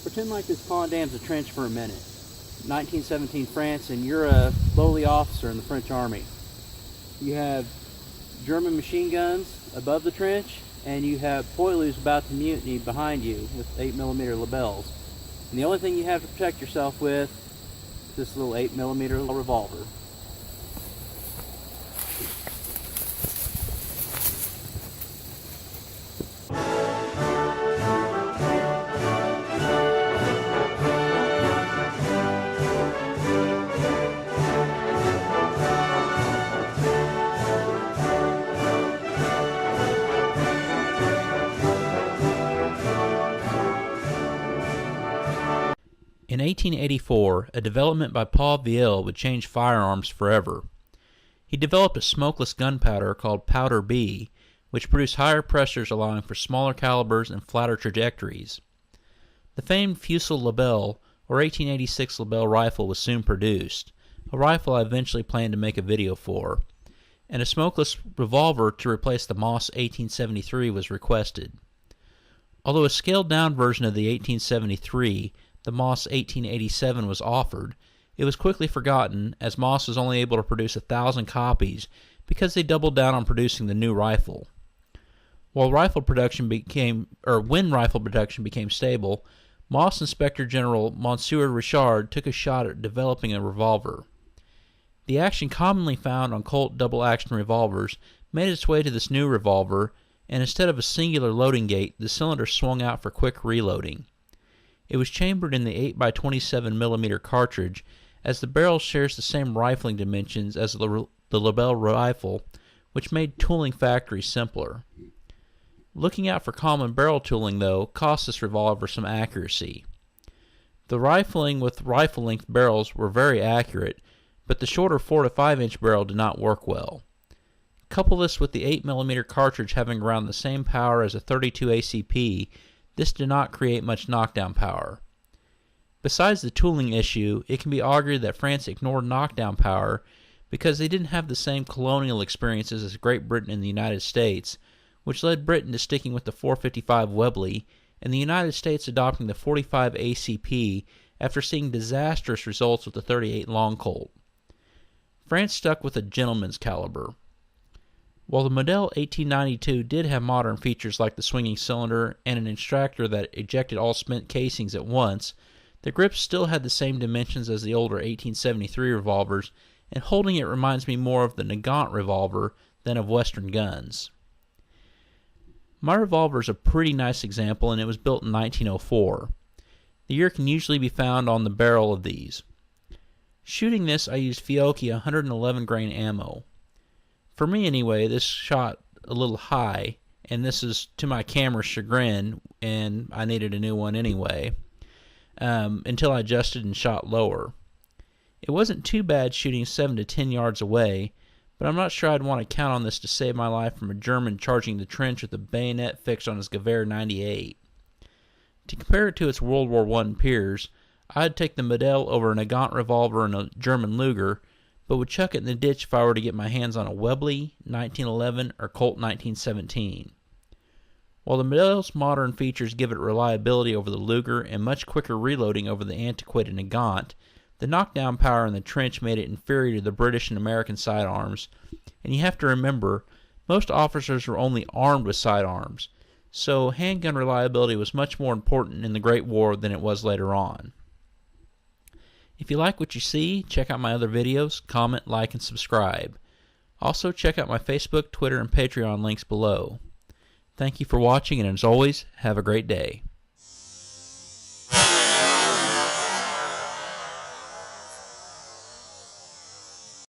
Pretend like this pond dam's a trench for a minute. 1917 France, and you're a lowly officer in the French army. You have German machine guns above the trench, and you have poilus about to mutiny behind you with 8mm Lebels. And the only thing you have to protect yourself with is this little 8mm revolver. In 1884, a development by Paul Viel would change firearms forever. He developed a smokeless gunpowder called Powder B, which produced higher pressures allowing for smaller calibers and flatter trajectories. The famed Fusil Lebel, or 1886 Lebel rifle, was soon produced, a rifle I eventually planned to make a video for, and a smokeless revolver to replace the Moss 1873 was requested. Although a scaled-down version of the 1873, the Moss 1887 was offered, it was quickly forgotten as Moss was only able to produce 1,000 copies because they doubled down on producing the new rifle. When rifle production became stable, Moss Inspector General Monsieur Richard took a shot at developing a revolver. The action commonly found on Colt double-action revolvers made its way to this new revolver, and instead of a singular loading gate, the cylinder swung out for quick reloading. It was chambered in the 8x27mm cartridge, as the barrel shares the same rifling dimensions as the Lebel rifle, which made tooling factories simpler. Looking out for common barrel tooling, though, cost this revolver some accuracy. The rifling with rifle-length barrels were very accurate, but the shorter 4 to 5 inch barrel did not work well. Couple this with the 8mm cartridge having around the same power as a .32 ACP, this did not create much knockdown power. Besides the tooling issue, it can be argued that France ignored knockdown power because they didn't have the same colonial experiences as Great Britain and the United States, which led Britain to sticking with the .455 Webley, and the United States adopting the .45 ACP after seeing disastrous results with the .38 Long Colt. France stuck with a gentleman's caliber. While the Modele 1892 did have modern features like the swinging cylinder and an extractor that ejected all spent casings at once, the grip still had the same dimensions as the older 1873 revolvers, and holding it reminds me more of the Nagant revolver than of Western guns. My revolver is a pretty nice example, and it was built in 1904. The year can usually be found on the barrel of these. Shooting this, I used Fiocchi 111 grain ammo. For me anyway, this shot a little high, and this is to my camera's chagrin, and I needed a new one anyway, until I adjusted and shot lower. It wasn't too bad shooting 7 to 10 yards away, but I'm not sure I'd want to count on this to save my life from a German charging the trench with a bayonet fixed on his Gewehr 98. To compare it to its World War I peers, I'd take the Modele over a Nagant revolver and a German Luger, but would chuck it in the ditch if I were to get my hands on a Webley 1911 or Colt 1917. While the Modele's modern features give it reliability over the Luger and much quicker reloading over the antiquated Nagant, the knockdown power in the trench made it inferior to the British and American sidearms, and you have to remember, most officers were only armed with sidearms, so handgun reliability was much more important in the Great War than it was later on. If you like what you see, check out my other videos, comment, like, and subscribe. Also, check out my Facebook, Twitter, and Patreon links below. Thank you for watching, and as always, have a great day.